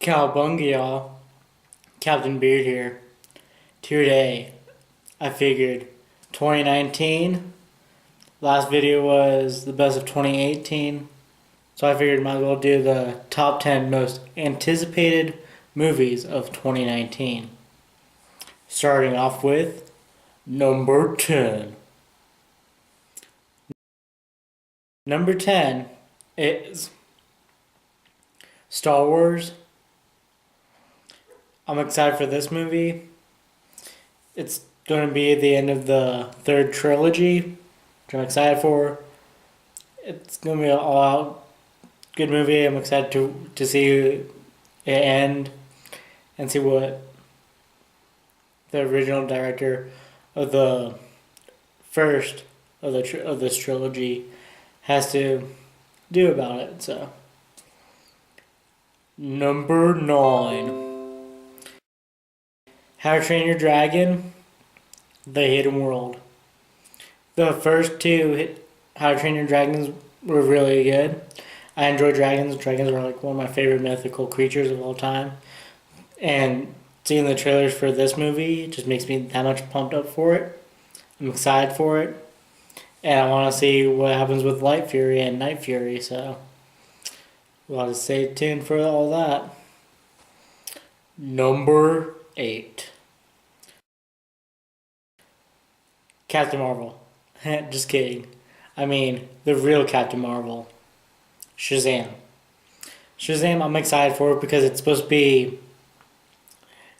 Cowabunga, y'all. Captain Beard here. Today, I figured 2019. Last video was the best of 2018. So I figured might as well do the top 10 most anticipated movies of 2019. Starting off with number 10. Number 10 is Star Wars. I'm excited for this movie. It's going to be the end of the third trilogy, which I'm excited for. It's going to be an all-out good movie. I'm excited to see it end and see what the original director of the first of this trilogy has to do about it. So, number 9. How to Train Your Dragon, The Hidden World. The first two How to Train Your Dragons were really good. I enjoy dragons. Dragons are like one of my favorite mythical creatures of all time. And seeing the trailers for this movie just makes me that much pumped up for it. I'm excited for it. And I want to see what happens with Light Fury and Night Fury. So we'll have to stay tuned for all that. Number 8. Captain Marvel. Just kidding. I mean, the real Captain Marvel. Shazam. Shazam, I'm excited for it because it's supposed to be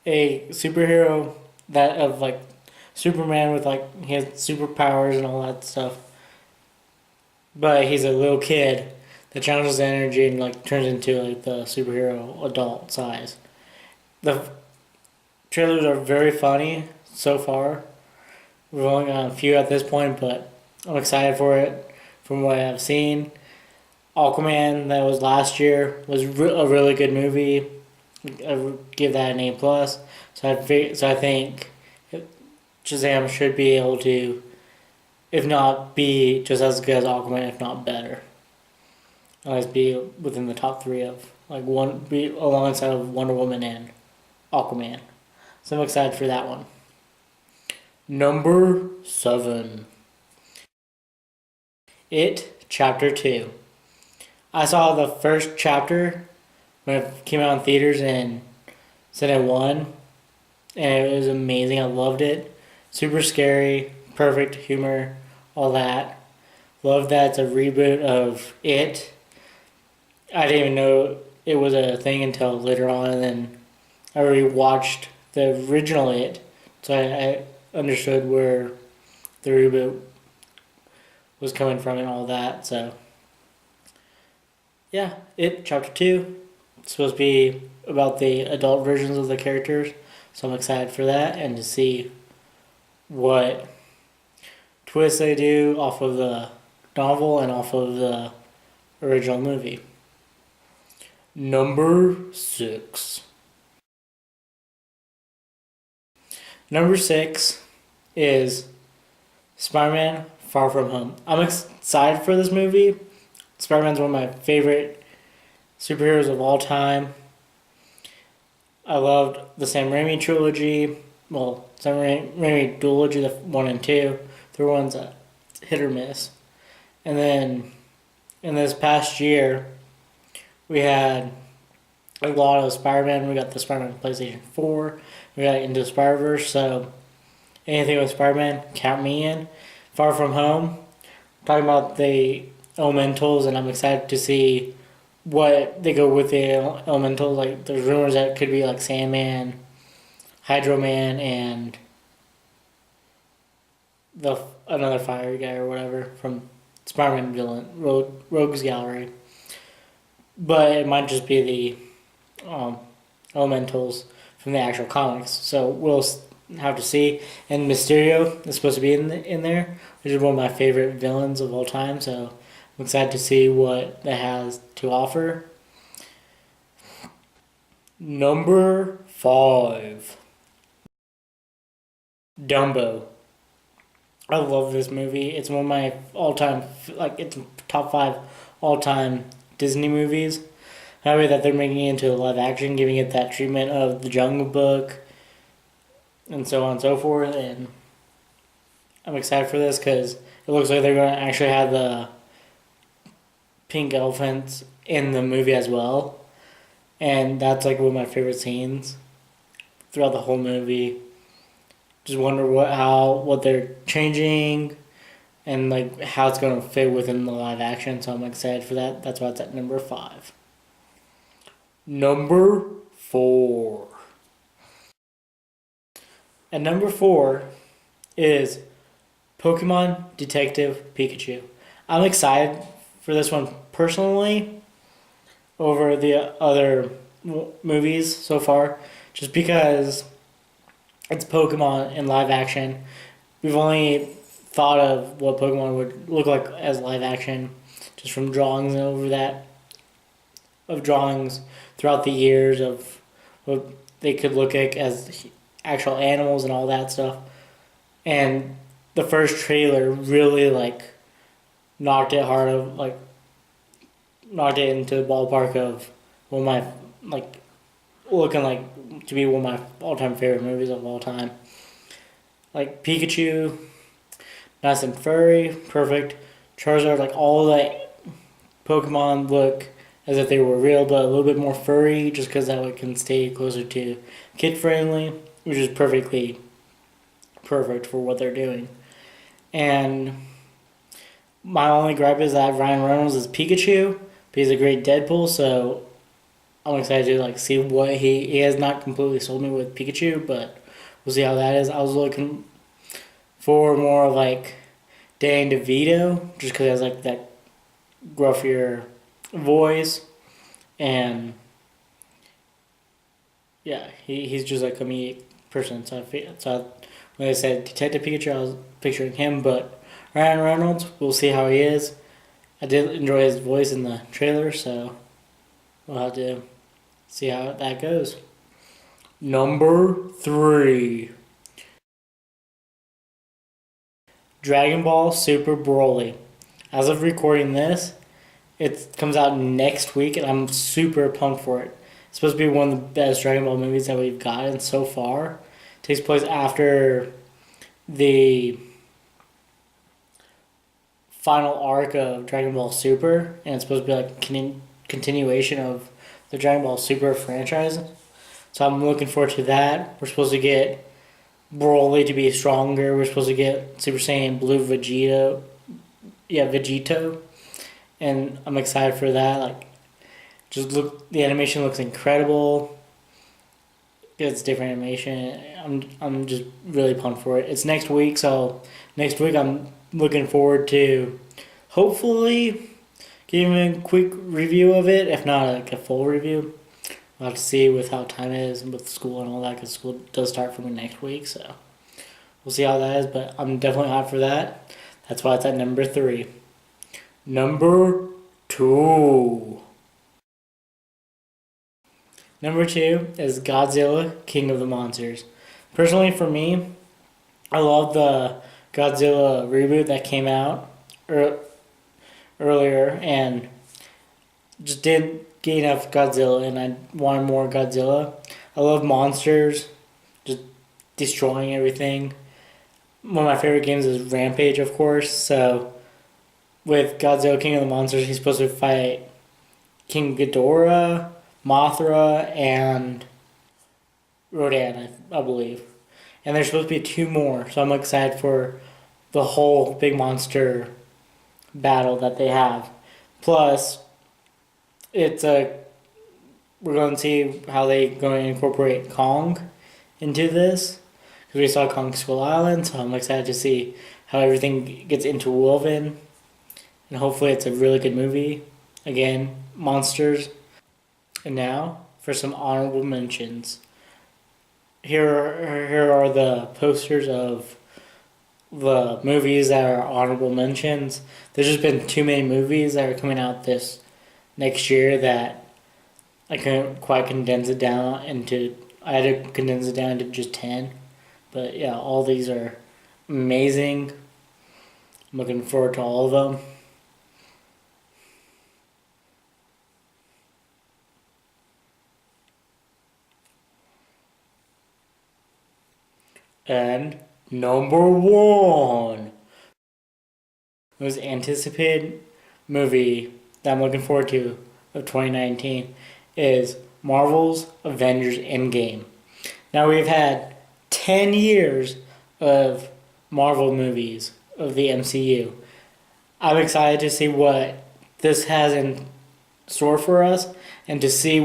a superhero that of like Superman with like he has superpowers and all that stuff. But he's a little kid that channels his energy and like turns into like the superhero adult size. The trailers are very funny so far. We've only got a few at this point, but I'm excited for it from what I've seen. Aquaman, that was last year, was a really good movie. I would give that an A+. So I think Shazam should be able to, if not be just as good as Aquaman, if not better. At least be within the top 3 of, be alongside of Wonder Woman and Aquaman. So I'm excited for that one. Number 7. It Chapter 2. I saw the first chapter when it came out in theaters in Cinema 1, and it was amazing. I loved it. Super scary, perfect humor, all that. Love that it's a reboot of It. I didn't even know it was a thing until later on, and then I rewatched the original It, so I understood where the reboot was coming from and all that. So yeah, It Chapter 2. It's supposed to be about the adult versions of the characters, so I'm excited for that and to see what twists they do off of the novel and off of the original movie. Number 6. Number 6 is SpiderMan Far From Home. I'm excited for this movie. Spider-Man's one of my favorite superheroes of all time. I loved the Sam Raimi trilogy. Well, Sam Raimi duology, the 1 and 2. The one's a hit or miss. And then in this past year, we had a lot of Spider-Man. We got the Spider-Man PlayStation 4. We got Into the Spider-Verse. So anything with Spider-Man, count me in. Far From Home, talking about the elementals, and I'm excited to see what they go with the elementals. Like, there's rumors that it could be like Sandman, Hydro Man, and another fiery guy or whatever from Spider-Man villain Rogues Gallery. But it might just be the elementals from the actual comics. So we'll have to see. And Mysterio is supposed to be in there, which is one of my favorite villains of all time. So I'm excited to see what that has to offer. Number 5. Dumbo. I love this movie. It's one of my all-time, it's top 5 all-time Disney movies. happy that they're making it into a live action, giving it that treatment of the Jungle Book, and so on and so forth. And I'm excited for this because it looks like they're going to actually have the pink elephants in the movie as well. And that's like one of my favorite scenes throughout the whole movie. Just wonder what they're changing and like how it's going to fit within the live action. So I'm excited for that. That's why it's at number 5. Number 4. At number 4 is Pokemon Detective Pikachu. I'm excited for this one personally over the other movies so far, just because it's Pokemon in live action. We've only thought of what Pokemon would look like as live action just from drawings drawings throughout the years of what they could look like as actual animals and all that stuff. And the first trailer really like knocked it into the ballpark of one of my like looking like to be one of my all-time favorite movies of all time. Like Pikachu, nice and furry, perfect. Charizard, like all the Pokemon look as if they were real, but a little bit more furry, just because that way it can stay closer to kid friendly, which is perfect for what they're doing. And my only gripe is that Ryan Reynolds is Pikachu, but he's a great Deadpool, so I'm excited to like see what he has not completely sold me with Pikachu, but we'll see how that is. I was looking for more of like Danny DeVito, just because he has like that gruffier voice, and yeah, he's just like a comedic person. So when they said Detective Pikachu, I was picturing him, but Ryan Reynolds, we'll see how he is. I did enjoy his voice in the trailer, so we'll have to see how that goes. Number 3. Dragon Ball Super Broly. As of recording this, it comes out next week, and I'm super pumped for it. It's supposed to be one of the best Dragon Ball movies that we've gotten so far. It takes place after the final arc of Dragon Ball Super, and it's supposed to be like a continuation of the Dragon Ball Super franchise. So I'm looking forward to that. We're supposed to get Broly to be stronger. We're supposed to get Super Saiyan Blue Vegito. And I'm excited for that. Like, just look, the animation looks incredible. It's different animation. I'm just really pumped for it. It's next week, so next week I'm looking forward to hopefully giving a quick review of it, if not like a full review. We'll have to see with how time is and with school and all that, because school does start for me next week, so we'll see how that is, but I'm definitely hyped for that. That's why it's at number 3. Number 2. Number 2 is Godzilla, King of the Monsters. Personally, for me, I love the Godzilla reboot that came out earlier, and just didn't get enough Godzilla, and I wanted more Godzilla. I love monsters, just destroying everything. One of my favorite games is Rampage, of course, so with Godzilla, King of the Monsters, he's supposed to fight King Ghidorah, Mothra, and Rodan, I believe. And there's supposed to be 2 more, so I'm excited for the whole big monster battle that they have. Plus, we're going to see how they're going to incorporate Kong into this, because we saw Kong Skull Island, so I'm excited to see how everything gets interwoven, and hopefully it's a really good movie. Again, monsters. And now for some honorable mentions. Here are the posters of the movies that are honorable mentions. There's just been too many movies that are coming out this next year that I couldn't quite condense it down into. I had to condense it down to just 10. But yeah, all these are amazing. I'm looking forward to all of them. And number one, most anticipated movie that I'm looking forward to of 2019 is Marvel's Avengers Endgame. Now we've had 10 years of Marvel movies of the MCU. I'm excited to see what this has in store for us and to see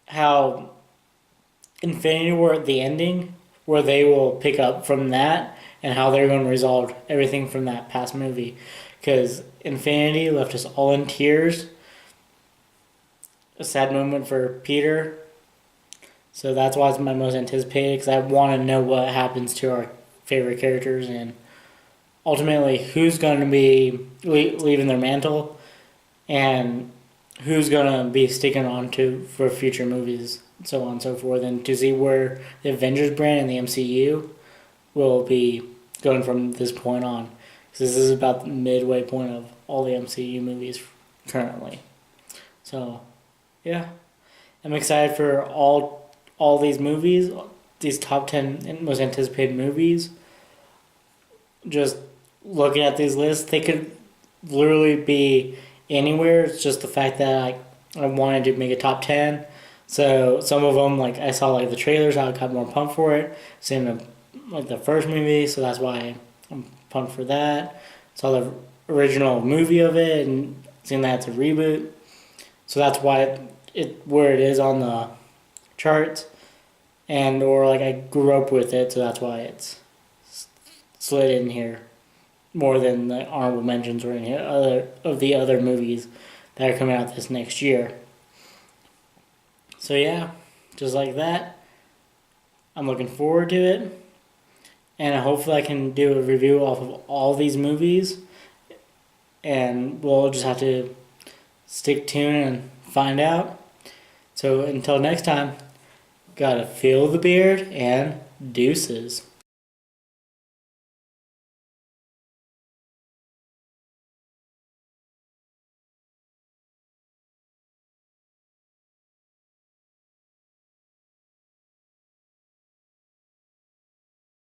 how Infinity War at the ending, where they will pick up from that and how they're going to resolve everything from that past movie. Because Infinity left us all in tears. A sad moment for Peter. So that's why it's my most anticipated, because I want to know what happens to our favorite characters and ultimately who's going to be leaving their mantle and who's going to be sticking on to for future movies, so on and so forth, and to see where the Avengers brand and the MCU will be going from this point on. Because this is about the midway point of all the MCU movies currently. So, yeah. I'm excited for all these movies, these top 10 most anticipated movies. Just looking at these lists, they could literally be anywhere. It's just the fact that I wanted to make a top 10. So some of them, like I saw like the trailers, I got more pumped for it. Same like the first movie, so that's why I'm pumped for that. Saw the original movie of it and seeing that it's a reboot. So that's why where it is on the charts. And or like I grew up with it, so that's why it's slid in here more than the honorable mentions or any other of the other movies that are coming out this next year. So yeah, just like that, I'm looking forward to it, and hopefully I can do a review off of all these movies, and we'll just have to stick tuned and find out. So until next time, gotta feel the beard and deuces.